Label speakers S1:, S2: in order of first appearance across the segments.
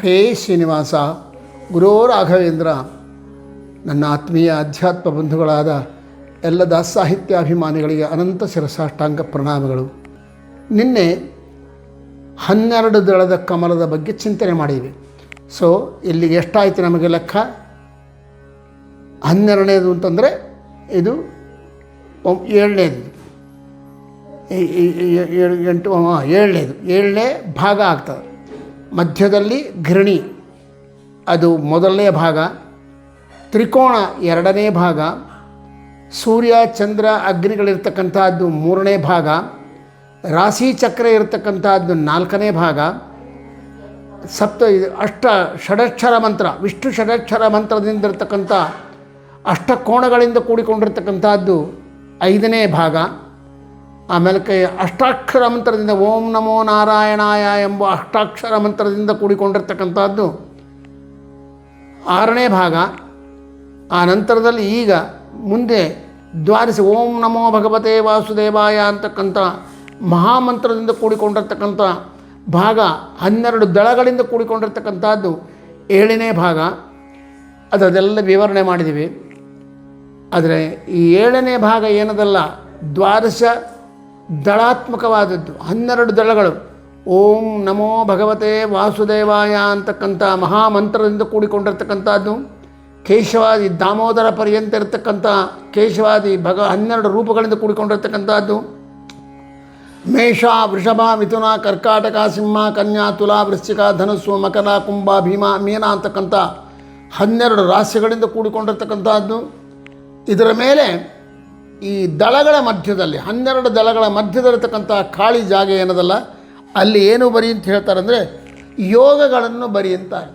S1: ಹೇ ಶ್ರೀನಿವಾಸ, ಗುರೋ ರಾಘವೇಂದ್ರ, ನನ್ನ ಆತ್ಮೀಯ ಅಧ್ಯಾತ್ಮ ಬಂಧುಗಳಾದ ಎಲ್ಲ ದಾಸಾಹಿತ್ಯಾಭಿಮಾನಿಗಳಿಗೆ ಅನಂತ ಶಿರಸಾಷ್ಟಾಂಗ ಪ್ರಣಾಮಗಳು. ನಿನ್ನೆ 12 ದಳದ ಕಮಲದ ಬಗ್ಗೆ ಚಿಂತನೆ ಮಾಡಿದ್ವಿ. ಸೊ ಇಲ್ಲಿಗೆ ಎಷ್ಟಾಯಿತು ನಮಗೆ ಲೆಕ್ಕ? 12ನೇದು ಅಂತಂದರೆ ಇದು 7ನೇದು, 7ನೇ ಭಾಗ ಆಗ್ತದೆ. ಮಧ್ಯದಲ್ಲಿ ಘೃಣಿ, ಅದು ಮೊದಲನೇ ಭಾಗ. ತ್ರಿಕೋಣ 2ನೇ ಭಾಗ. ಸೂರ್ಯ ಚಂದ್ರ ಅಗ್ನಿಗಳಿರ್ತಕ್ಕಂಥದ್ದು 3ನೇ ಭಾಗ. ರಾಶಿ ಚಕ್ರ ಇರತಕ್ಕಂಥದ್ದು 4ನೇ ಭಾಗ. ಷಡಕ್ಷರ ಮಂತ್ರ, ವಿಷ್ಣು ಷಡಕ್ಷರ ಮಂತ್ರದಿಂದ ಇರತಕ್ಕಂಥ ಅಷ್ಟಕೋಣಗಳಿಂದ ಕೂಡಿಕೊಂಡಿರ್ತಕ್ಕಂಥದ್ದು 5ನೇ ಭಾಗ. ಆಮೇಲೆ ಅಷ್ಟಾಕ್ಷರ ಮಂತ್ರದಿಂದ ಓಂ ನಮೋ ನಾರಾಯಣಾಯ ಎಂಬ ಅಷ್ಟಾಕ್ಷರ ಮಂತ್ರದಿಂದ ಕೂಡಿಕೊಂಡಿರ್ತಕ್ಕಂಥದ್ದು 6ನೇ ಭಾಗ. ಆ ನಂತರದಲ್ಲಿ ಈಗ ಮುಂದೆ ದ್ವಾದಶ ಓಂ ನಮೋ ಭಗವತೆ ವಾಸುದೇವಾಯ ಅಂತಕ್ಕಂಥ ಮಹಾಮಂತ್ರದಿಂದ ಕೂಡಿಕೊಂಡಿರ್ತಕ್ಕಂಥ ಭಾಗ 12 ದಳಗಳಿಂದ ಕೂಡಿಕೊಂಡಿರ್ತಕ್ಕಂಥದ್ದು 7ನೇ ಭಾಗ. ಅದೆಲ್ಲ ವಿವರಣೆ ಮಾಡಿದ್ದೀವಿ. ಆದರೆ ಈ 7ನೇ ಭಾಗ ಏನದಲ್ಲ, ದ್ವಾದಶ ದಳಾತ್ಮಕವಾದದ್ದು, 12 ದಳಗಳು. ಓಂ ನಮೋ ಭಗವತೆ ವಾಸುದೇವಾಯ ಅಂತಕ್ಕಂಥ ಮಹಾಮಂತ್ರದಿಂದ ಕೂಡಿಕೊಂಡಿರ್ತಕ್ಕಂಥದ್ದು. ಕೇಶವಾದಿ ದಾಮೋದರ ಪರ್ಯಂತ ಇರತಕ್ಕಂಥ ಕೇಶವಾದಿ 12 ರೂಪಗಳಿಂದ ಕೂಡಿಕೊಂಡಿರ್ತಕ್ಕಂಥದ್ದು. ಮೇಷ, ವೃಷಭ, ಮಿಥುನ, ಕರ್ಕಾಟಕ, ಸಿಂಹ, ಕನ್ಯಾ, ತುಲಾ, ವೃಶ್ಚಿಕ, ಧನುಸ್ಸು, ಮಕರ, ಕುಂಭ, ಭೀಮ, ಮೀನ ಅಂತಕ್ಕಂಥ 12 ರಾಶಿಗಳಿಂದ ಕೂಡಿಕೊಂಡಿರ್ತಕ್ಕಂಥದ್ದು. ಇದರ ಮೇಲೆ ಈ ದಳಗಳ ಮಧ್ಯದಲ್ಲಿ 12 ದಳಗಳ ಮಧ್ಯದಲ್ಲಿರ್ತಕ್ಕಂಥ ಖಾಲಿ ಜಾಗ ಏನದಲ್ಲ, ಅಲ್ಲಿ ಏನು ಬರಿ ಅಂತ ಹೇಳ್ತಾರೆ ಅಂದರೆ ಯೋಗಗಳನ್ನು ಬರಿ ಅಂತಾರೆ.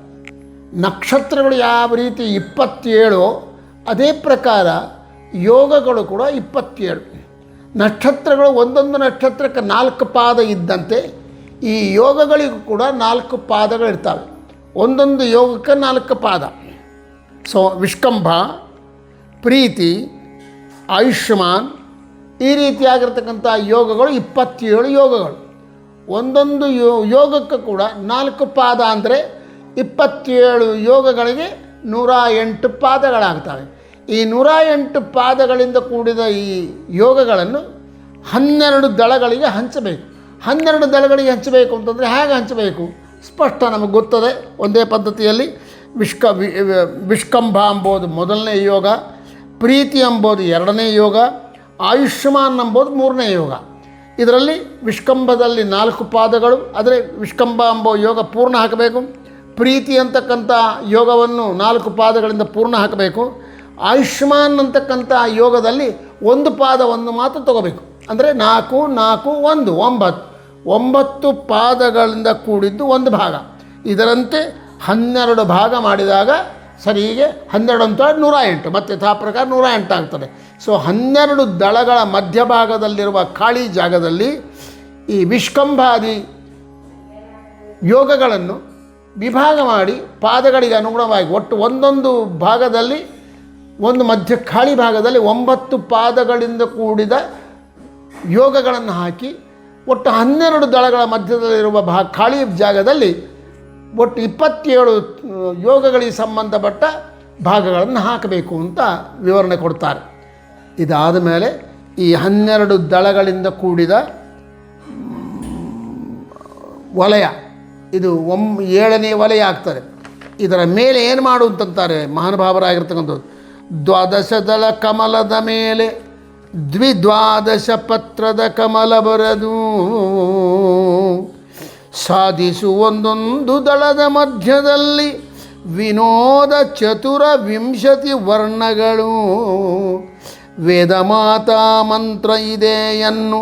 S1: ನಕ್ಷತ್ರಗಳು ಯಾವ ರೀತಿ 27 ಅದೇ ಪ್ರಕಾರ ಯೋಗಗಳು ಕೂಡ 27. ನಕ್ಷತ್ರಗಳು ಒಂದೊಂದು ನಕ್ಷತ್ರಕ್ಕೆ 4 ಪಾದ ಇದ್ದಂತೆ ಈ ಯೋಗಗಳಿಗೂ ಕೂಡ 4 ಪಾದಗಳಿರ್ತವೆ. ಒಂದೊಂದು ಯೋಗಕ್ಕೆ 4 ಪಾದ. ಸೊ ವಿಷ್ಕಂಭ, ಪ್ರೀತಿ, ಆಯುಷ್ಮಾನ್, ಈ ರೀತಿಯಾಗಿರ್ತಕ್ಕಂಥ ಯೋಗಗಳು 27 ಯೋಗಗಳು. ಒಂದೊಂದು ಯೋಗಕ್ಕೆ ಕೂಡ 4 ಪಾದ ಅಂದರೆ 27 ಯೋಗಗಳಿಗೆ 108 ಪಾದಗಳಾಗ್ತವೆ. ಈ 108 ಪಾದಗಳಿಂದ ಕೂಡಿದ ಈ ಯೋಗಗಳನ್ನು 12 ದಳಗಳಿಗೆ ಹಂಚಬೇಕು. 12 ದಳಗಳಿಗೆ ಹಂಚಬೇಕು ಅಂತಂದರೆ ಹೇಗೆ ಹಂಚಬೇಕು? ಸ್ಪಷ್ಟ ನಮಗೆ ಗೊತ್ತದೆ. ಒಂದೇ ಪದ್ಧತಿಯಲ್ಲಿ ವಿಷ್ಕಂಭ ಎಂಬುದು 1ನೇ ಯೋಗ, ಪ್ರೀತಿ ಎಂಬುದು 2ನೇ ಯೋಗ, ಆಯುಷ್ಮಾನ್ ಎಂಬುದು 3ನೇ ಯೋಗ. ಇದರಲ್ಲಿ ವಿಷ್ಕಂಭದಲ್ಲಿ 4 ಪಾದಗಳು, ಆದರೆ ವಿಷ್ಕಂಭ ಎಂಬ ಯೋಗ ಪೂರ್ಣ ಹಾಕಬೇಕು. ಪ್ರೀತಿ ಅಂತಕ್ಕಂಥ ಯೋಗವನ್ನು 4 ಪಾದಗಳಿಂದ ಪೂರ್ಣ ಹಾಕಬೇಕು. ಆಯುಷ್ಮಾನ್ ಅಂತಕ್ಕಂಥ ಯೋಗದಲ್ಲಿ 1 ಪಾದವನ್ನು ಮಾತ್ರ ತಗೋಬೇಕು. ಅಂದರೆ 4, 4, 1, 9 ಪಾದಗಳಿಂದ ಕೂಡಿದ್ದು 1 ಭಾಗ. ಇದರಂತೆ 12 ಭಾಗ ಮಾಡಿದಾಗ ಸರಿಗೆ 12 ಅಂತ 108, ಮತ್ತು ಯಥಾ ಪ್ರಕಾರ 108 ಆಗ್ತದೆ. ಸೊ 12 ದಳಗಳ ಮಧ್ಯಭಾಗದಲ್ಲಿರುವ ಖಾಲಿ ಜಾಗದಲ್ಲಿ ಈ ವಿಷ್ಕಂಭಾದಿ ಯೋಗಗಳನ್ನು ವಿಭಾಗ ಮಾಡಿ ಪಾದಗಳಿಗೆ ಅನುಗುಣವಾಗಿ ಒಟ್ಟು ಒಂದೊಂದು ಭಾಗದಲ್ಲಿ, ಒಂದು ಮಧ್ಯ ಖಾಲಿ ಭಾಗದಲ್ಲಿ 9 ಪಾದಗಳಿಂದ ಕೂಡಿದ ಯೋಗಗಳನ್ನು ಹಾಕಿ ಒಟ್ಟು 12 ದಳಗಳ ಮಧ್ಯದಲ್ಲಿರುವ ಖಾಲಿ ಜಾಗದಲ್ಲಿ ಒಟ್ಟು 27 ಯೋಗಗಳಿಗೆ ಸಂಬಂಧಪಟ್ಟ ಭಾಗಗಳನ್ನು ಹಾಕಬೇಕು ಅಂತ ವಿವರಣೆ ಕೊಡ್ತಾರೆ. ಇದಾದ ಮೇಲೆ ಈ 12 ದಳಗಳಿಂದ ಕೂಡಿದ ವಲಯ, ಇದು 7ನೇ ವಲಯ ಆಗ್ತದೆ. ಇದರ ಮೇಲೆ ಏನು ಮಾಡು ಅಂತಂತಾರೆ ಮಹಾನುಭಾವರಾಗಿರ್ತಕ್ಕಂಥದ್ದು. 12 ದಳ ಕಮಲದ ಮೇಲೆ 12 ಪತ್ರದ ಕಮಲ ಬರದು ಸಾಧಿಸು ಒಂದೊಂದು ದಳದ ಮಧ್ಯದಲ್ಲಿ ವಿನೋದ 24 ವರ್ಣಗಳು. ವೇದ ಮಾತಾ ಮಂತ್ರ ಇದೆಯನ್ನು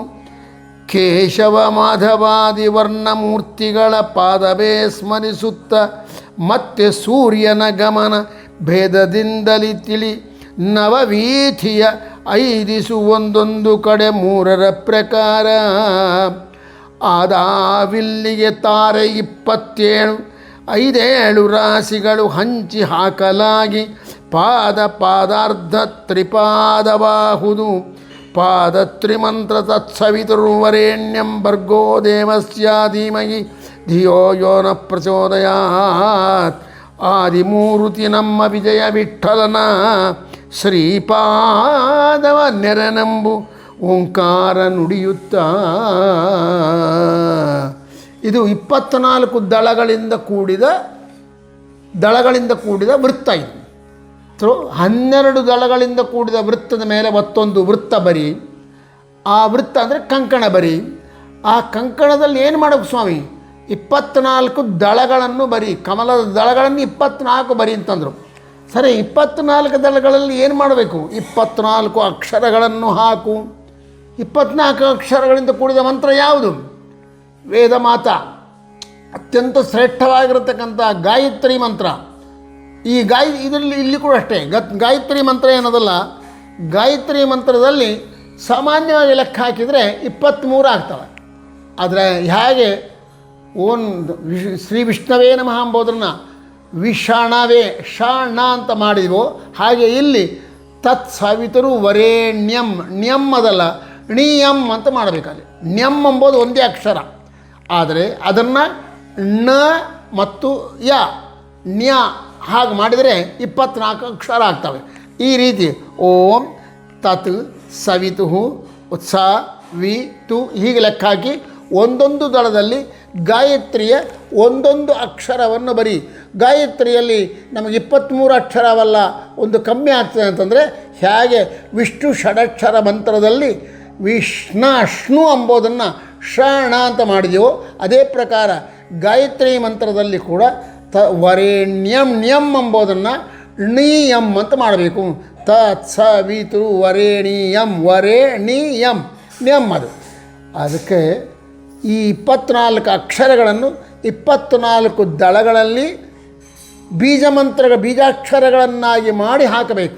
S1: ಕೇಶವ ಮಾಧವಾದಿ ವರ್ಣಮೂರ್ತಿಗಳ ಪಾದವೇ ಸ್ಮರಿಸುತ್ತ ಮತ್ತೆ ಸೂರ್ಯನ ಗಮನ ಭೇದದಿಂದಲಿ ತಿಳಿ ನವವೀಥಿಯ 5 ಒಂದೊಂದು ಕಡೆ 3ರ ಪ್ರಕಾರ. ಆದಾವಿಲ್ಲಿಗೆ ತಾರೆ 27 5 ರಾಶಿಗಳು ಹಂಚಿ ಹಾಕಲಾಗಿ ಪಾದಾರ್ಧ ತ್ರಿಪಾದವಾಹುದು. ಪಾದತ್ರಿಮಂತ್ರ ತತ್ಸವಿತುರ್ವರೆಣ್ಯಂ ಭರ್ಗೋ ದೇವಸ್ಯ ಧೀಮಹಿ ಧಿಯೋ ಯೋ ನ ಪ್ರಚೋದಯಾತ್ ಆದಿಮೂರುತಿ ನಮ್ಮ ವಿಜಯ ವಿಠಲನ ಶ್ರೀಪಾದವ ನೆರನಂಬು ಓಂಕಾರ ನುಡಿಯುತ್ತ. ಇದು 24 ದಳಗಳಿಂದ ಕೂಡಿದ ವೃತ್ತ. ಇದು 12 ದಳಗಳಿಂದ ಕೂಡಿದ ವೃತ್ತದ ಮೇಲೆ ಮತ್ತೊಂದು ವೃತ್ತ ಬರಿ. ಆ ವೃತ್ತ ಅಂದರೆ ಕಂಕಣ ಬರಿ. ಆ ಕಂಕಣದಲ್ಲಿ ಏನು ಮಾಡಬೇಕು ಸ್ವಾಮಿ? 24 ದಳಗಳನ್ನು ಬರಿ. ಕಮಲದ ದಳಗಳನ್ನು 24 ಬರಿ ಅಂತಂದರು. ಸರಿ, 24 ದಳಗಳಲ್ಲಿ ಏನು ಮಾಡಬೇಕು? 24 ಅಕ್ಷರಗಳನ್ನು ಹಾಕು. 24 ಅಕ್ಷರಗಳಿಂದ ಕೂಡಿದ ಮಂತ್ರ ಯಾವುದು? ವೇದ ಮಾತಾ ಅತ್ಯಂತ ಶ್ರೇಷ್ಠವಾಗಿರತಕ್ಕಂಥ ಗಾಯತ್ರಿ ಮಂತ್ರ. ಈ ಇದರಲ್ಲಿ ಇಲ್ಲಿ ಕೂಡ ಅಷ್ಟೇ. ಗಾಯತ್ರಿ ಮಂತ್ರ ಏನದಲ್ಲ, ಗಾಯತ್ರಿ ಮಂತ್ರದಲ್ಲಿ ಸಾಮಾನ್ಯವಾಗಿ ಲೆಕ್ಕ ಹಾಕಿದರೆ 23 ಆಗ್ತವೆ. ಆದರೆ ಹೇಗೆ ಶ್ರೀ ವಿಷ್ಣವೇ ನಮಃ ಎಂಬುದನ್ನು ವಿಷಣವೇ ಷಣ ಅಂತ ಮಾಡಿದೆವೋ, ಹಾಗೆ ಇಲ್ಲಿ ತತ್ ಸವಿತರು ವರೇಣ್ಯಂ, ಣ್ಯಂ ಅದಲ್ಲ ಣಿಯಂ ಅಂತ ಮಾಡಬೇಕಲ್ಲಿ. ಣ್ಯಂ ಎಂಬುದು ಒಂದೇ ಅಕ್ಷರ, ಆದರೆ ಅದನ್ನು ಣ ಮತ್ತು ಯ ನ್ಯ ಹಾಗೆ ಮಾಡಿದರೆ 24 ಅಕ್ಷರ ಆಗ್ತವೆ. ಈ ರೀತಿ ಓಂ ತತ್ ಸವಿತು ಉತ್ಸ ವಿ ತು ಹೀಗೆ ಲೆಕ್ಕ ಹಾಕಿ ಒಂದೊಂದು ದಳದಲ್ಲಿ ಗಾಯತ್ರಿಯ ಒಂದೊಂದು ಅಕ್ಷರವನ್ನು ಬರಿ. ಗಾಯತ್ರಿಯಲ್ಲಿ ನಮಗೆ 23 ಅಕ್ಷರವಲ್ಲ, ಒಂದು ಕಮ್ಮಿ ಆಗ್ತದೆ ಅಂತಂದರೆ ಹೇಗೆ ವಿಷ್ಣು ಷಡಕ್ಷರ ಮಂತ್ರದಲ್ಲಿ ವಿಷ್ಣು ಎಂಬುದನ್ನು ಷಣ ಅಂತ ಮಾಡಿದೆವೋ, ಅದೇ ಪ್ರಕಾರ ಗಾಯತ್ರಿ ಮಂತ್ರದಲ್ಲಿ ಕೂಡ ವರೇಣ್ಯಂ ಣ್ಯಂ ಎಂಬುದನ್ನು ಣೀಯಂ ಅಂತ ಮಾಡಬೇಕು. ತತ್ ಸ ವಿತು ವರೇಣೀಯಂ ವರೇಣೀಯಂ ಣ್ಯಂ. ಅದಕ್ಕೆ ಈ 24 ಅಕ್ಷರಗಳನ್ನು 24 ದಳಗಳಲ್ಲಿ ಬೀಜಾಕ್ಷರಗಳನ್ನಾಗಿ ಮಾಡಿ ಹಾಕಬೇಕು.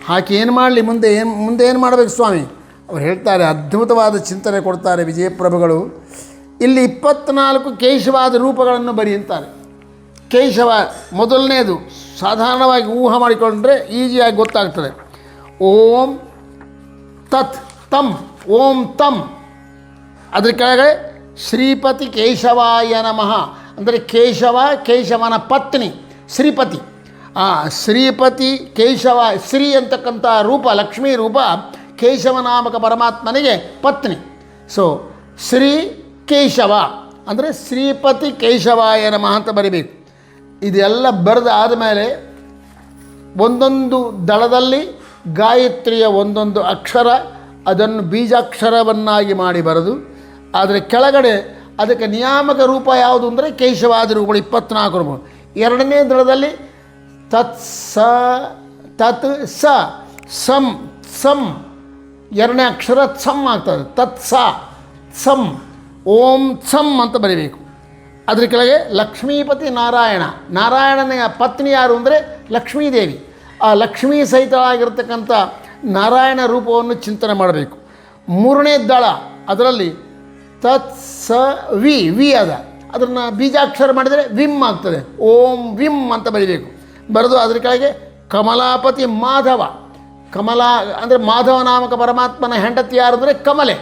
S1: ಹಾಕಿ ಏನು ಮಾಡಲಿ, ಮುಂದೆ ಏನು ಮಾಡಬೇಕು ಸ್ವಾಮಿ? ಅವ್ರು ಹೇಳ್ತಾರೆ, ಅದ್ಭುತವಾದ ಚಿಂತನೆ ಕೊಡ್ತಾರೆ ವಿಜಯಪ್ರಭುಗಳು. ಇಲ್ಲಿ 24 ಕೇಶವಾದ ರೂಪಗಳನ್ನು ಬರಿ ಅಂತಾರೆ. ಕೇಶವ ಮೊದಲನೇದು ಸಾಧಾರಣವಾಗಿ ಊಹೆ ಮಾಡಿಕೊಂಡ್ರೆ ಈಸಿಯಾಗಿ ಗೊತ್ತಾಗ್ತದೆ. ಓಂ ತತ್ ತಂ, ಓಂ ತಂ. ಅದ್ರ ಕೆಳಗಡೆ ಶ್ರೀಪತಿ ಕೇಶವಾಯ ನಮಃ ಅಂದರೆ ಕೇಶವನ ಪತ್ನಿ ಶ್ರೀಪತಿ. ಶ್ರೀಪತಿ ಕೇಶವ, ಶ್ರೀ ಅಂತಕ್ಕಂಥ ರೂಪ ಲಕ್ಷ್ಮೀ ರೂಪ ಕೇಶವನಾಮಕ ಪರಮಾತ್ಮನಿಗೆ ಪತ್ನಿ. ಸೊ ಶ್ರೀ ಕೇಶವ ಅಂದರೆ ಶ್ರೀಪತಿ ಕೇಶವಾಯ ನಮಃ ಅಂತ ಬರಿಬೇಕು. ಇದೆಲ್ಲ ಬರೆದು ಆದಮೇಲೆ ಒಂದೊಂದು ದಳದಲ್ಲಿ ಗಾಯತ್ರಿಯ ಒಂದೊಂದು ಅಕ್ಷರ, ಅದನ್ನು ಬೀಜಾಕ್ಷರವನ್ನಾಗಿ ಮಾಡಿ ಬರೆದು, ಆದರೆ ಕೆಳಗಡೆ ಅದಕ್ಕೆ ನಿಯಾಮಕ ರೂಪ ಯಾವುದು ಅಂದರೆ ಕೇಶವಾದಿ ರೂಪಗಳು 24 ರೂಪಗಳು. ಎರಡನೇ ದಳದಲ್ಲಿ ತತ್ ಸ ಸಂ ಸಂ, ಎರಡನೇ ಅಕ್ಷರ ಸಂ ಆಗ್ತದೆ. ತತ್ ಸ ಸಂ, ಓಂ ಸಂ ಅಂತ ಬರೀಬೇಕು. ಅದ್ರ ಕೆಳಗೆ ಲಕ್ಷ್ಮೀಪತಿ ನಾರಾಯಣನ ಪತ್ನಿ ಯಾರು ಅಂದರೆ ಲಕ್ಷ್ಮೀದೇವಿ. ಆ ಲಕ್ಷ್ಮೀ ಸಹಿತವಾಗಿರ್ತಕ್ಕಂಥ ನಾರಾಯಣ ರೂಪವನ್ನು ಚಿಂತನೆ ಮಾಡಬೇಕು. ಮೂರನೇ ದಳ ಅದರಲ್ಲಿ ತತ್ ಸ ವಿ ಅದನ್ನು ಬೀಜಾಕ್ಷರ ಮಾಡಿದರೆ ವಿಮ್ ಆಗ್ತದೆ. ಓಂ ವಿಮ್ ಅಂತ ಬರೀಬೇಕು. ಬರೆದು ಅದ್ರ ಕೆಳಗೆ ಕಮಲಾಪತಿ ಮಾಧವ. ಅಂದರೆ ಮಾಧವ ನಾಮಕ ಪರಮಾತ್ಮನ ಹೆಂಡತಿ ಯಾರು ಅಂದರೆ ಕಮಲೆ.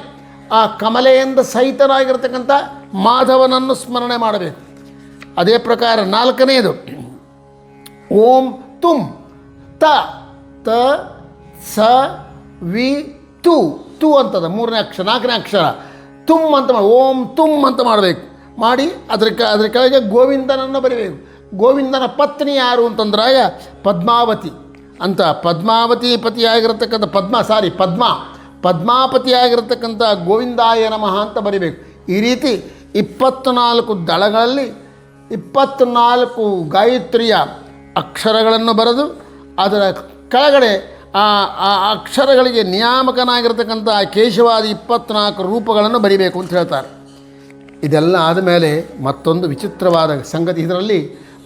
S1: ಆ ಕಮಲೆಯಿಂದ ಸಹಿತರಾಗಿರ್ತಕ್ಕಂಥ ಮಾಧವನನ್ನು ಸ್ಮರಣೆ ಮಾಡಬೇಕು. ಅದೇ ಪ್ರಕಾರ ನಾಲ್ಕನೆಯದು ಓಂ ತುಂ ತ ಸ ವಿ ತು ಅಂತದ ಮೂರನೇ ಅಕ್ಷರ. ನಾಲ್ಕನೇ ಅಕ್ಷರ ತುಮ್ ಅಂತ ಓಂ ತುಮ್ ಅಂತ ಮಾಡಬೇಕು. ಮಾಡಿ ಅದ್ರ ಕೆಳಗೆ ಗೋವಿಂದನನ್ನು ಬರೀಬೇಕು. ಗೋವಿಂದನ ಪತ್ನಿ ಯಾರು ಅಂತಂದ್ರಾಗ ಪದ್ಮಾವತಿ ಅಂತ. ಪದ್ಮಾವತಿ ಪತಿಯಾಗಿರ್ತಕ್ಕಂಥ ಪದ್ಮಾಪತಿಯಾಗಿರ್ತಕ್ಕಂಥ ಗೋವಿಂದಾಯ ನಮಃ ಅಂತ ಬರಿಬೇಕು. ಈ ರೀತಿ 24 ದಳಗಳಲ್ಲಿ 24 ಗಾಯತ್ರಿಯ ಅಕ್ಷರಗಳನ್ನು ಬರೆದು ಅದರ ಕೆಳಗಡೆ ಆ ಅಕ್ಷರಗಳಿಗೆ ನಿಯಾಮಕನಾಗಿರ್ತಕ್ಕಂಥ ಕೇಶವಾದಿ 24 ರೂಪಗಳನ್ನು ಬರಿಬೇಕು ಅಂತ ಹೇಳ್ತಾರೆ. ಇದೆಲ್ಲ ಆದಮೇಲೆ ಮತ್ತೊಂದು ವಿಚಿತ್ರವಾದ ಸಂಗತಿ, ಇದರಲ್ಲಿ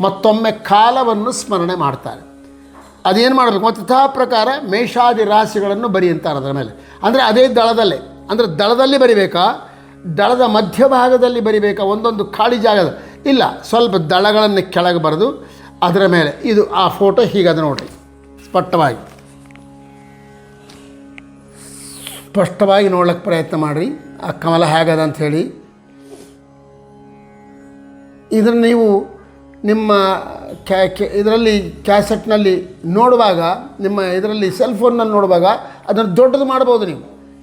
S1: ಮತ್ತೊಮ್ಮೆ ಕಾಲವನ್ನು ಸ್ಮರಣೆ ಮಾಡ್ತಾರೆ. ಅದೇನು ಮಾಡಬೇಕು? ಮತ್ತು ಯಥಾ ಪ್ರಕಾರ ಮೇಷಾದಿ ರಾಶಿಗಳನ್ನು ಬರಿ ಅಂತಾರೆ ಅದರ ಮೇಲೆ. ಅಂದರೆ ಅದೇ ದಳದಲ್ಲೇ, ಅಂದರೆ ದಳದಲ್ಲಿ ಬರಿಬೇಕಾ, ದಳದ ಮಧ್ಯಭಾಗದಲ್ಲಿ ಬರಿಬೇಕಾ, ಒಂದೊಂದು ಖಾಲಿ ಜಾಗದ ಇಲ್ಲ, ಸ್ವಲ್ಪ ದಳಗಳನ್ನು ಕೆಳಗೆ ಬರೆದು ಅದರ ಮೇಲೆ ಇದು ಆ ಫೋಟೋ ಹೀಗದ ನೋಡ್ರಿ, ಸ್ಪಷ್ಟವಾಗಿ ನೋಡ್ಲಿಕ್ಕೆ ಪ್ರಯತ್ನ ಮಾಡಿರಿ ಆ ಕಮಲ ಹೇಗದ ಅಂಥೇಳಿ. ಇದನ್ನು ನೀವು ನಿಮ್ಮ ಇದರಲ್ಲಿ ಕ್ಯಾಸೆಟ್ನಲ್ಲಿ ನೋಡುವಾಗ, ನಿಮ್ಮ ಇದರಲ್ಲಿ ಸೆಲ್ ಫೋನ್ನಲ್ಲಿ ನೋಡುವಾಗ ಅದನ್ನು ದೊಡ್ಡದು ಮಾಡ್ಬೋದು. ನೀವು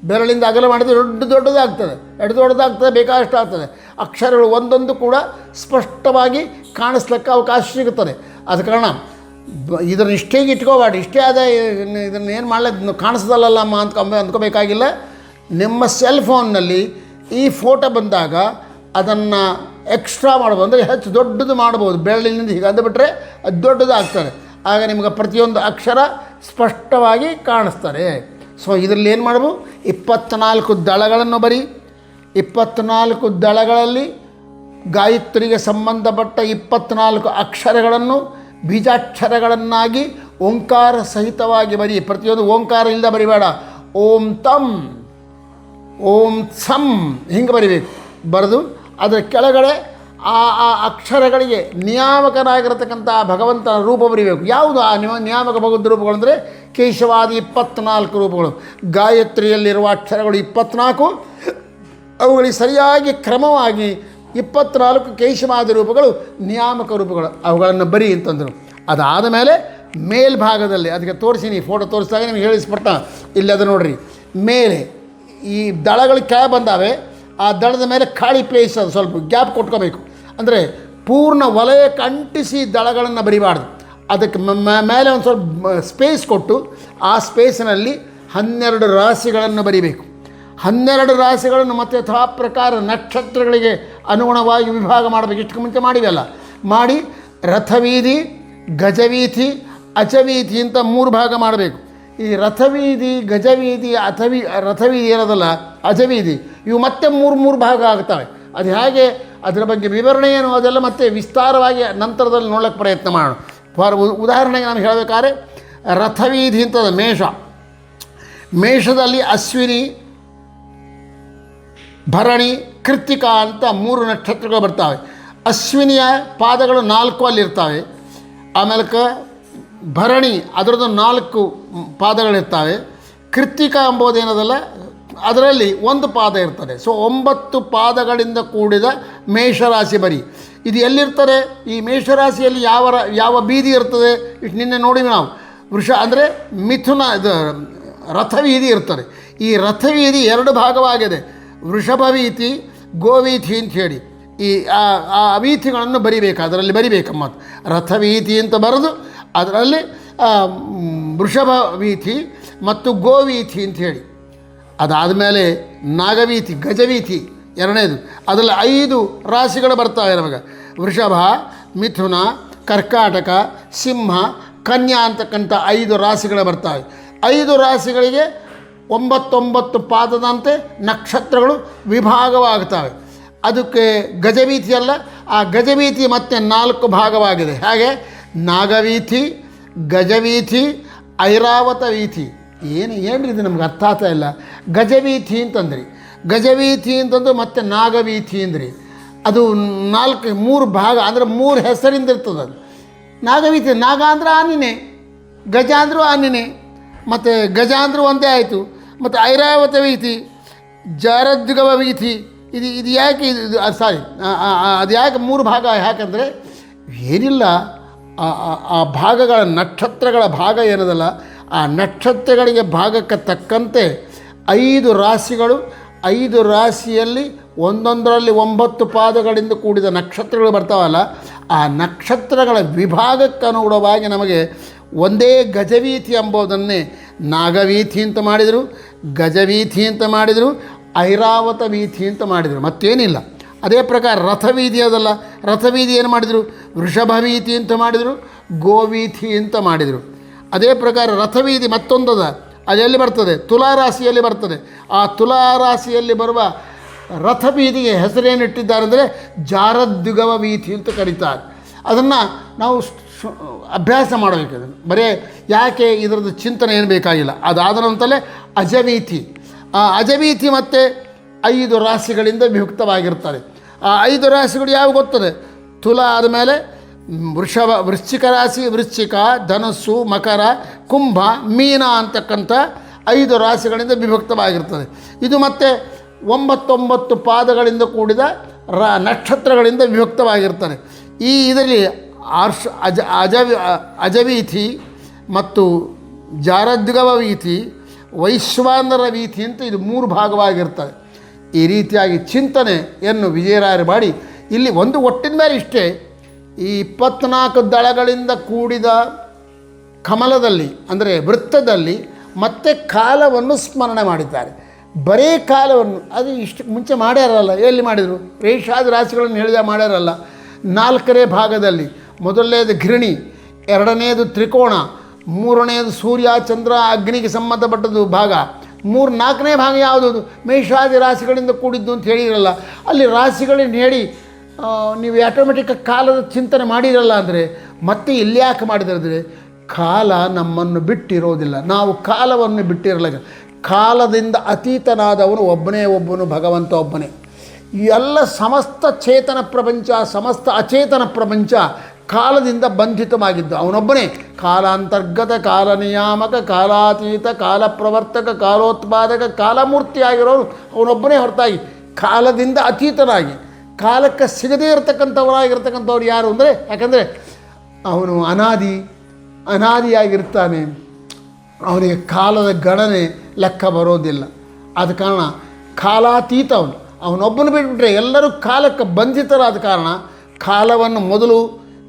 S1: ಬೆರಳಿಂದ ಅಗಲ ಮಾಡಿದರೆ ದೊಡ್ಡದಾಗ್ತದೆ, ದೊಡ್ಡದಾಗ್ತದೆ, ಬೇಕಾದಷ್ಟು ಆಗ್ತದೆ. ಅಕ್ಷರಗಳು ಒಂದೊಂದು ಕೂಡ ಸ್ಪಷ್ಟವಾಗಿ ಕಾಣಿಸ್ಲಿಕ್ಕೆ ಅವಕಾಶ ಸಿಗುತ್ತದೆ. ಆದ ಕಾರಣ ಇದನ್ನು ಇಷ್ಟೇ ಇಟ್ಕೋಬೇಡಿ, ಇಷ್ಟೇ ಆದ ಇದನ್ನು ಏನು ಮಾಡಲಿ ಕಾಣಿಸ್ದಲ್ಲ ಅಮ್ಮ ಅಂದ್ಕೋಬೇಕಾಗಿಲ್ಲ. ನಿಮ್ಮ ಸೆಲ್ ಫೋನ್ನಲ್ಲಿ ಈ ಫೋಟೋ ಬಂದಾಗ ಅದನ್ನು ಎಕ್ಸ್ಟ್ರಾ ಮಾಡ್ಬೋದು, ಅಂದರೆ ಹೆಚ್ಚು ದೊಡ್ಡದು ಮಾಡ್ಬೋದು. ಬೆರಳಿನಿಂದ ಹೀಗೆ ಅಂದುಬಿಟ್ರೆ ಅದು ದೊಡ್ಡದಾಗ್ತದೆ. ಆಗ ನಿಮಗೆ ಪ್ರತಿಯೊಂದು ಅಕ್ಷರ ಸ್ಪಷ್ಟವಾಗಿ ಕಾಣಿಸ್ತಾರೆ. ಸೊ ಇದರಲ್ಲಿ ಏನು ಮಾಡ್ಬೋದು, 24 ದಳಗಳನ್ನು ಬರೀ. 24 ದಳಗಳಲ್ಲಿ ಗಾಯತ್ರಿಗೆ ಸಂಬಂಧಪಟ್ಟ 24 ಅಕ್ಷರಗಳನ್ನು ಬೀಜಾಕ್ಷರಗಳನ್ನಾಗಿ ಓಂಕಾರ ಸಹಿತವಾಗಿ ಬರೀ. ಪ್ರತಿಯೊಂದು ಓಂಕಾರ ಇಲ್ಲದೆ ಬರಿಬೇಡ. ಓಂ ತಂ, ಓಂ ಸಂ ಹಿಂಗೆ ಬರಿಬೇಕು. ಬರೆದು ಅದರ ಕೆಳಗಡೆ ಆ ಅಕ್ಷರಗಳಿಗೆ ನಿಯಾಮಕನಾಗಿರತಕ್ಕಂಥ ಭಗವಂತನ ರೂಪ ಬರೀಬೇಕು. ಯಾವುದು ಆ ನಿಯಾಮಕ ಭಗವಂತ ರೂಪಗಳು ಅಂದರೆ ಕೇಶವಾದಿ 24 ರೂಪಗಳು. ಗಾಯತ್ರಿಯಲ್ಲಿರುವ ಅಕ್ಷರಗಳು 24, ಅವುಗಳಿಗೆ ಸರಿಯಾಗಿ ಕ್ರಮವಾಗಿ 24 ಕೇಶವಾದಿ ರೂಪಗಳು ನಿಯಾಮಕ ರೂಪಗಳು. ಅವುಗಳನ್ನು ಬರಿ ಅಂತಂದರು. ಅದಾದ ಮೇಲೆ ಮೇಲ್ಭಾಗದಲ್ಲಿ ಅದಕ್ಕೆ ತೋರಿಸಿನಿ, ಫೋಟೋ ತೋರಿಸಿದಾಗ ನಿಮಗೆ ಹೇಳಿಸ್ಪಟ್ಟ. ಇಲ್ಲಿ ಅದು ನೋಡಿರಿ, ಮೇಲೆ ಈ ದಳಗಳು ಕೆಳ ಬಂದಾವೆ. ಆ ದಳದ ಮೇಲೆ ಖಾಲಿ ಪ್ಲೇಸ್, ಅದು ಸ್ವಲ್ಪ ಗ್ಯಾಪ್ ಕೊಟ್ಕೋಬೇಕು. ಅಂದರೆ ಪೂರ್ಣ ವಲಯಕ್ಕೆ ಅಂಟಿಸಿ ದಳಗಳನ್ನು ಬರಿಬಾರ್ದು. ಅದಕ್ಕೆ ಮೇಲೆ ಒಂದು ಸ್ವಲ್ಪ ಸ್ಪೇಸ್ ಕೊಟ್ಟು ಆ ಸ್ಪೇಸಿನಲ್ಲಿ 12 ರಾಶಿಗಳನ್ನು ಬರಿಬೇಕು. 12 ರಾಶಿಗಳನ್ನು ಮತ್ತು ಯಥಾ ಪ್ರಕಾರ ನಕ್ಷತ್ರಗಳಿಗೆ ಅನುಗುಣವಾಗಿ ವಿಭಾಗ ಮಾಡಬೇಕು. ಇಷ್ಟು ಮುಂಚೆ ಮಾಡಿವೆಲ್ಲ ಮಾಡಿ ರಥವೀಧಿ, ಗಜವೀಥಿ, ಅಚವೀಥಿ ಅಂತ 3 ಭಾಗ ಮಾಡಬೇಕು. ಈ ರಥವೀಧಿ, ಗಜವೀಧಿ, ರಥವೀಧಿ ಇರೋದಲ್ಲ, ಅಜವೀಧಿ, ಇವು ಮತ್ತೆ 3 ಭಾಗ ಆಗ್ತವೆ. ಅದು ಹೇಗೆ, ಅದರ ಬಗ್ಗೆ ವಿವರಣೆ ಏನು ಅದೆಲ್ಲ ಮತ್ತೆ ವಿಸ್ತಾರವಾಗಿ ನಂತರದಲ್ಲಿ ನೋಡೋಕ್ಕೆ ಪ್ರಯತ್ನ ಮಾಡೋಣ. ಉದಾಹರಣೆಗೆ ನಾನು ಹೇಳಬೇಕಾದ್ರೆ ರಥವೀಧಿ ಅಂತದ ಮೇಷದಲ್ಲಿ ಅಶ್ವಿನಿ, ಭರಣಿ, ಕೃತ್ತಿಕಾ ಅಂತ 3 ನಕ್ಷತ್ರಗಳು ಬರ್ತವೆ. ಅಶ್ವಿನಿಯ ಪಾದಗಳು 4 ಅಲ್ಲಿರ್ತವೆ. ಆಮೇಲೆ ಭರಣಿ ಅದರದ್ದು 4 ಪಾದಗಳಿರ್ತವೆ. ಕೃತ್ತಿಕಾ ಎಂಬುದೇನದಲ್ಲ, ಅದರಲ್ಲಿ 1 ಪಾದ ಇರ್ತದೆ. ಸೊ 9 ಪಾದಗಳಿಂದ ಕೂಡಿದ ಮೇಷರಾಶಿ ಬರಿ. ಇದು ಎಲ್ಲಿರ್ತದೆ, ಈ ಮೇಷರಾಶಿಯಲ್ಲಿ ಯಾವ ಬೀದಿ ಇರ್ತದೆ, ಇಷ್ಟು ನಿನ್ನೆ ನೋಡಿವಿ ನಾವು. ವೃಷ ಅಂದರೆ ಮಿಥುನ, ಇದು ರಥವೀಧಿ ಇರ್ತದೆ. ಈ ರಥವೀಧಿ 2 ಭಾಗವಾಗಿದೆ, ವೃಷಭ ವೀಥಿ, ಗೋವೀಥಿ ಅಂತ ಹೇಳಿ. ಈ ಆ ವೀಥಿಗಳನ್ನು ಬರಿಬೇಕು, ಅದರಲ್ಲಿ ಬರಿಬೇಕಮ್ಮ. ರಥವೀಥಿ ಅಂತ ಬರೆದು ಅದರಲ್ಲಿ ವೃಷಭ ವೀಥಿ ಮತ್ತು ಗೋವೀಥಿ ಅಂತ ಹೇಳಿ. ಅದಾದಮೇಲೆ ನಾಗವೀಥಿ, ಗಜವೀಥಿ ಎರಡನೇದು. ಅದರಲ್ಲಿ 5 ರಾಶಿಗಳು ಬರ್ತಾವೆ ನಮಗೆ. ವೃಷಭ, ಮಿಥುನ, ಕರ್ಕಾಟಕ, ಸಿಂಹ, ಕನ್ಯಾ ಅಂತಕ್ಕಂಥ 5 ರಾಶಿಗಳು ಬರ್ತಾವೆ. 5 ರಾಶಿಗಳಿಗೆ 9 ಪಾದದಂತೆ ನಕ್ಷತ್ರಗಳು ವಿಭಾಗವಾಗ್ತವೆ. ಅದಕ್ಕೆ ಗಜವೀಥಿ ಅಲ್ಲ, ಆ ಗಜವೀಥಿ ಮತ್ತೆ 4 ಭಾಗವಾಗಿದೆ. ಹಾಗೆ ನಾಗವೀಥಿ, ಗಜವೀಥಿ, ಐರಾವತ ವೀಥಿ. ಏನ್ರಿ ಇದು ನಮ್ಗೆ ಅರ್ಥ ಆಗ್ತಾ ಇಲ್ಲ. ಗಜವೀಥಿ ಅಂತಂದ್ರಿ, ಗಜವೀಥಿ ಅಂತಂದು ಮತ್ತೆ ನಾಗವೀಥಿ ಅಂದ್ರಿ. ಅದು 3 ಭಾಗ ಅಂದರೆ 3 ಹೆಸರಿಂದ ಇರ್ತದೆ. ಅದು ನಾಗವೀಥಿ, ನಾಗ ಅಂದ್ರೆ ಆನಿನೇ, ಗಜ ಅಂದರೂ ಆನಿನೇ, ಮತ್ತು ಗಜ ಅಂದರೂ ಒಂದೇ ಆಯಿತು. ಮತ್ತು ಐರಾವತ ವೀಥಿ, ಜಾರದ್ಗವ ವೀಥಿ. ಇದು ಯಾಕೆ ಇದು ಸಾರಿ ಅದು ಯಾಕೆ 3 ಭಾಗ ಯಾಕಂದರೆ ಏನಿಲ್ಲ, ಆ ಭಾಗಗಳ ನಕ್ಷತ್ರಗಳ ಭಾಗ ಏನದಲ್ಲ, ಆ ನಕ್ಷತ್ರಗಳಿಗೆ ಭಾಗಕ್ಕೆ ತಕ್ಕಂತೆ 5 ರಾಶಿಗಳು, 5 ರಾಶಿಯಲ್ಲಿ ಒಂದೊಂದರಲ್ಲಿ 9 ಪಾದಗಳಿಂದ ಕೂಡಿದ ನಕ್ಷತ್ರಗಳು ಬರ್ತಾವಲ್ಲ, ಆ ನಕ್ಷತ್ರಗಳ ವಿಭಾಗಕ್ಕೆ ಅನುಗುಣವಾಗಿ ನಮಗೆ ಒಂದೇ ಗಜವೀಥಿ ಎಂಬುದನ್ನೇ ನಾಗವೀಥಿ ಅಂತ ಮಾಡಿದರು, ಗಜವೀಥಿ ಅಂತ ಮಾಡಿದರು, ಐರಾವತ ವೀಥಿ ಅಂತ ಮಾಡಿದರು. ಮತ್ತೇನಿಲ್ಲ. ಅದೇ ಪ್ರಕಾರ ರಥವೀಧಿ ಅದಲ್ಲ, ರಥವೀಧಿ ಏನು ಮಾಡಿದರು, ವೃಷಭ ವೀಥಿ ಅಂತ ಮಾಡಿದರು, ಗೋವೀಥಿ ಅಂತ ಮಾಡಿದರು. ಅದೇ ಪ್ರಕಾರ ರಥವೀಧಿ ಮತ್ತೊಂದದ, ಅದೆಲ್ಲಿ ಬರ್ತದೆ, ತುಲಾರಾಶಿಯಲ್ಲಿ ಬರ್ತದೆ. ಆ ತುಲಾರಾಶಿಯಲ್ಲಿ ಬರುವ ರಥವೀಧಿಗೆ ಹೆಸರೇನಿಟ್ಟಿದ್ದಾರೆ ಅಂದರೆ ಜಾರದ್ಯುಗವ ವೀಥಿ ಅಂತ ಕರೀತಾರೆ. ಅದನ್ನು ನಾವು ಅಭ್ಯಾಸ ಮಾಡಬೇಕು. ಅದನ್ನು ಬರೀ ಯಾಕೆ ಇದರದ್ದು ಚಿಂತನೆ ಏನು ಬೇಕಾಗಿಲ್ಲ. ಅದಾದ ನಂತರೇ ಅಜವೀಥಿ. ಆ ಅಜವೀಥಿ ಮತ್ತು 5 ರಾಶಿಗಳಿಂದ ವಿಭಕ್ತವಾಗಿರ್ತದೆ. ಆ 5 ರಾಶಿಗಳು ಯಾವ ಗೊತ್ತದೆ, ತುಲಾ ಆದಮೇಲೆ ವೃಶ್ಚಿಕ ರಾಶಿ, ವೃಶ್ಚಿಕ, ಧನಸ್ಸು, ಮಕರ, ಕುಂಭ, ಮೀನ ಅಂತಕ್ಕಂಥ 5 ರಾಶಿಗಳಿಂದ ವಿಭಕ್ತವಾಗಿರ್ತದೆ. ಇದು ಮತ್ತೆ 9 ಪಾದಗಳಿಂದ ಕೂಡಿದ ನಕ್ಷತ್ರಗಳಿಂದ ವಿಭಕ್ತವಾಗಿರ್ತಾನೆ. ಈ ಇದರಲ್ಲಿ ಅಜವೀಥಿ ಮತ್ತು ಜಾರದ್ಗವ ವೀಥಿ, ವೈಶ್ವಾನರ ವೀಥಿ ಅಂತ ಇದು 3 ಭಾಗವಾಗಿರ್ತದೆ. ಈ ರೀತಿಯಾಗಿ ಚಿಂತನೆಯನ್ನು ವಿಜಯರಾಯರು ಮಾಡಿ ಇಲ್ಲಿ ಒಂದು ಒಟ್ಟಿನ ಮೇಲೆ ಇಷ್ಟೇ, ಈ 24 ದಳಗಳಿಂದ ಕೂಡಿದ ಕಮಲದಲ್ಲಿ ಅಂದರೆ ವೃತ್ತದಲ್ಲಿ ಮತ್ತೆ ಕಾಲವನ್ನು ಸ್ಮರಣೆ ಮಾಡಿದ್ದಾರೆ. ಬರೀ ಕಾಲವನ್ನು ಅದು ಇಷ್ಟಕ್ಕೆ ಮುಂಚೆ ಮಾಡ್ಯಾರಲ್ಲ, ಎಲ್ಲಿ ಮಾಡಿದರು? ವೇಷಾದಿ ರಾಶಿಗಳನ್ನು ಹೇಳಿದ ಮಾಡ್ಯಾರಲ್ಲ. 4ನೇ ಭಾಗದಲ್ಲಿ ಮೊದಲನೇದು ಘೃಣಿ, 2ನೇದು ತ್ರಿಕೋಣ, 3ನೇದು ಸೂರ್ಯ ಚಂದ್ರ ಅಗ್ನಿಗೆ ಸಂಬಂಧಪಟ್ಟದ್ದು ಭಾಗ, 4ನೇ ಭಾಗ ಯಾವುದು? ಮೇಷಾದಿ ರಾಶಿಗಳಿಂದ ಕೂಡಿದ್ದು ಅಂತ ಹೇಳಿರಲ್ಲ. ಅಲ್ಲಿ ರಾಶಿಗಳನ್ನ ಹೇಳಿ ನೀವು ಆಟೋಮೆಟಿಕ್ಕಾಗಿ ಕಾಲದ ಚಿಂತನೆ ಮಾಡಿರಲ್ಲ ಅಂದರೆ ಮತ್ತೆ ಇಲ್ಲಿ ಯಾಕೆ ಮಾಡಿದರೆ ಕಾಲ ನಮ್ಮನ್ನು ಬಿಟ್ಟಿರೋದಿಲ್ಲ, ನಾವು ಕಾಲವನ್ನು ಬಿಟ್ಟಿರಲ್ಲ. ಕಾಲದಿಂದ ಅತೀತನಾದವನು ಒಬ್ಬನು ಭಗವಂತ ಒಬ್ಬನೇ. ಎಲ್ಲ ಸಮಸ್ತ ಚೇತನ ಪ್ರಪಂಚ, ಸಮಸ್ತ ಅಚೇತನ ಪ್ರಪಂಚ ಕಾಲದಿಂದ ಬಂಧಿತವಾಗಿದ್ದು ಅವನೊಬ್ಬನೇ. ಕಾಲಾಂತರ್ಗತ, ಕಾಲ ನಿಯಾಮಕ, ಕಾಲಾತೀತ, ಕಾಲ ಪ್ರವರ್ತಕ, ಕಾಲೋತ್ಪಾದಕ, ಕಾಲಮೂರ್ತಿ ಆಗಿರೋನು ಅವನೊಬ್ಬನೇ ಹೊರತಾಗಿ ಕಾಲದಿಂದ ಅತೀತನಾಗಿ ಕಾಲಕ್ಕೆ ಸಿಗದೇ ಇರತಕ್ಕಂಥವ್ರು ಯಾರು ಅಂದರೆ, ಯಾಕಂದರೆ ಅವನು ಅನಾದಿಯಾಗಿರ್ತಾನೆ, ಅವನಿಗೆ ಕಾಲದ ಗಣನೆ ಲೆಕ್ಕ ಬರೋದಿಲ್ಲ. ಆದ ಕಾರಣ ಕಾಲಾತೀತ ಅವನೊಬ್ಬನು ಬಿಟ್ಬಿಟ್ರೆ ಎಲ್ಲರೂ ಕಾಲಕ್ಕೆ ಬಂಧಿತರಾದ ಕಾರಣ ಕಾಲವನ್ನು ಮೊದಲು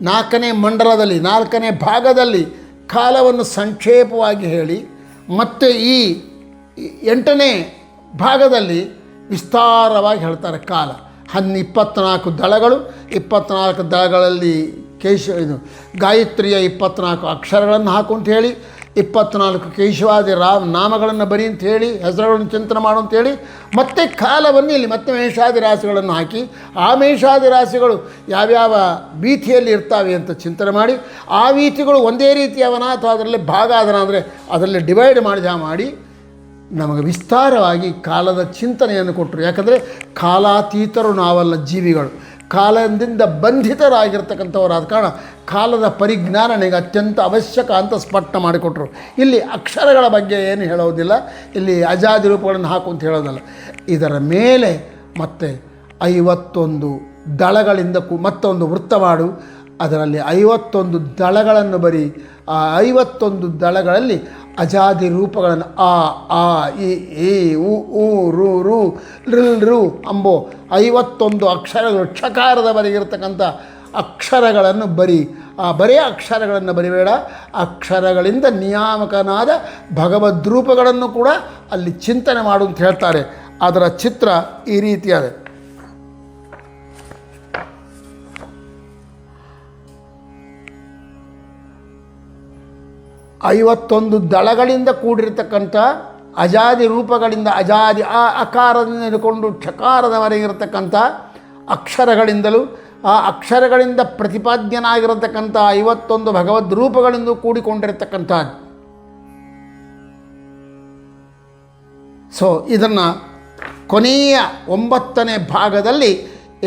S1: 4ನೇ ಮಂಡಲದಲ್ಲಿ 4ನೇ ಭಾಗದಲ್ಲಿ ಕಾಲವನ್ನು ಸಂಕ್ಷೇಪವಾಗಿ ಹೇಳಿ ಮತ್ತೆ ಈ 8ನೇ ಭಾಗದಲ್ಲಿ ವಿಸ್ತಾರವಾಗಿ ಹೇಳ್ತಾರೆ ಕಾಲ. 24 ದಳಗಳು, 24 ದಳಗಳಲ್ಲಿ ಇದು ಗಾಯತ್ರಿಯ 24 ಅಕ್ಷರಗಳನ್ನು ಹಾಕು ಅಂತ ಹೇಳಿ, 24 ಕೇಶವಾದಿ ನಾಮಗಳನ್ನು ಬರಿ ಅಂತ ಹೇಳಿ, ಹೆಸರುಗಳನ್ನು ಚಿಂತನೆ ಮಾಡು ಅಂತೇಳಿ, ಮತ್ತೆ ಕಾಲವನ್ನು ಇಲ್ಲಿ ಮತ್ತೆ ಮೇಷಾದಿ ರಾಶಿಗಳನ್ನು ಹಾಕಿ ಆ ಮೇಷಾದಿ ರಾಶಿಗಳು ಯಾವ್ಯಾವ ವೀಥಿಯಲ್ಲಿ ಇರ್ತಾವೆ ಅಂತ ಚಿಂತನೆ ಮಾಡಿ, ಆ ವೀಥಿಗಳು ಒಂದೇ ರೀತಿಯವನ ಅಥವಾ ಅದರಲ್ಲಿ ಭಾಗ ಅದನ ಅಂದರೆ ಅದರಲ್ಲಿ ಡಿವೈಡ್ ಮಾಡಿ ನಮಗೆ ವಿಸ್ತಾರವಾಗಿ ಕಾಲದ ಚಿಂತನೆಯನ್ನು ಕೊಟ್ಟರು. ಯಾಕಂದರೆ ಕಾಲಾತೀತರು ನಾವಲ್ಲ, ಜೀವಿಗಳು ಕಾಲದಿಂದ ಬಂಧಿತರಾಗಿರ್ತಕ್ಕಂಥವರಾದ ಕಾರಣ ಕಾಲದ ಪರಿಜ್ಞಾನ ನನಗೆ ಅತ್ಯಂತ ಅವಶ್ಯಕ ಅಂತ ಸ್ಪಷ್ಟ ಮಾಡಿಕೊಟ್ರು. ಇಲ್ಲಿ ಅಕ್ಷರಗಳ ಬಗ್ಗೆ ಏನು ಹೇಳೋದಿಲ್ಲ, ಇಲ್ಲಿ ಅಜಾದಿ ರೂಪಗಳನ್ನು ಹಾಕು ಅಂತ ಹೇಳೋದಲ್ಲ. ಇದರ ಮೇಲೆ ಮತ್ತೆ 51 ದಳಗಳಿಂದ ಮತ್ತೊಂದು ವೃತ್ತ ಮಾಡು, ಅದರಲ್ಲಿ 51 ದಳಗಳನ್ನು ಬರಿ. ಆ 51 ದಳಗಳಲ್ಲಿ ಅಜಾದಿ ರೂಪಗಳನ್ನು ಆ ಈ ಉ ರು ರು ರಿಲ್ ರು ಅಂಬೋ 51 ಅಕ್ಷರಗಳು ಕ್ಷಕಾರದವರೆಗಿರ್ತಕ್ಕಂಥ ಅಕ್ಷರಗಳನ್ನು ಬರಿ. ಆ ಬರೀ ಅಕ್ಷರಗಳನ್ನು ಬರಿಬೇಡ, ಅಕ್ಷರಗಳಿಂದ ನಿಯಾಮಕನಾದ ಭಗವದ್ರೂಪಗಳನ್ನು ಕೂಡ ಅಲ್ಲಿ ಚಿಂತನೆ ಮಾಡು ಅಂತ ಹೇಳ್ತಾರೆ. ಅದರ ಚಿತ್ರ ಈ ರೀತಿಯಾದ 51 ದಳಗಳಿಂದ ಕೂಡಿರತಕ್ಕಂಥ ಅಜಾದಿ ರೂಪಗಳಿಂದ, ಅಜಾದಿ ಆ ಅಕಾರದಿಂದ ಹಿಡ್ಕೊಂಡು ಕ್ಷಕಾರದವರೆಗಿರತಕ್ಕಂಥ ಅಕ್ಷರಗಳಿಂದಲೂ ಆ ಅಕ್ಷರಗಳಿಂದ ಪ್ರತಿಪಾದ್ಯನಾಗಿರತಕ್ಕಂಥ 51 ಭಗವದ್ ರೂಪಗಳಿಂದ ಕೂಡಿಕೊಂಡಿರತಕ್ಕಂಥದ್ದು. ಸೊ ಇದನ್ನು ಕೊನೆಯ 9ನೇ ಭಾಗದಲ್ಲಿ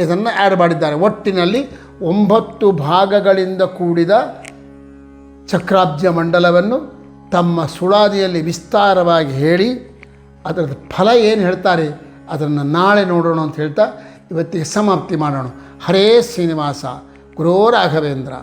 S1: ಇದನ್ನು ಆ್ಯಡ್ ಮಾಡಿದ್ದಾರೆ. ಒಟ್ಟಿನಲ್ಲಿ 9 ಭಾಗಗಳಿಂದ ಕೂಡಿದ ಚಕ್ರಾಬ್ಜ ಮಂಡಲವನ್ನು ತಮ್ಮ ಸುಳಾದಿಯಲ್ಲಿ ವಿಸ್ತಾರವಾಗಿ ಹೇಳಿ ಅದರ ಫಲ ಏನು ಹೇಳ್ತಾರೆ ಅದನ್ನು ನಾಳೆ ನೋಡೋಣ ಅಂತ ಹೇಳ್ತಾ ಇವತ್ತಿಗೆ ಸಮಾಪ್ತಿ ಮಾಡೋಣ. ಹರೇ ಶ್ರೀನಿವಾಸ, ಗುರೋ ರಾಘವೇಂದ್ರ.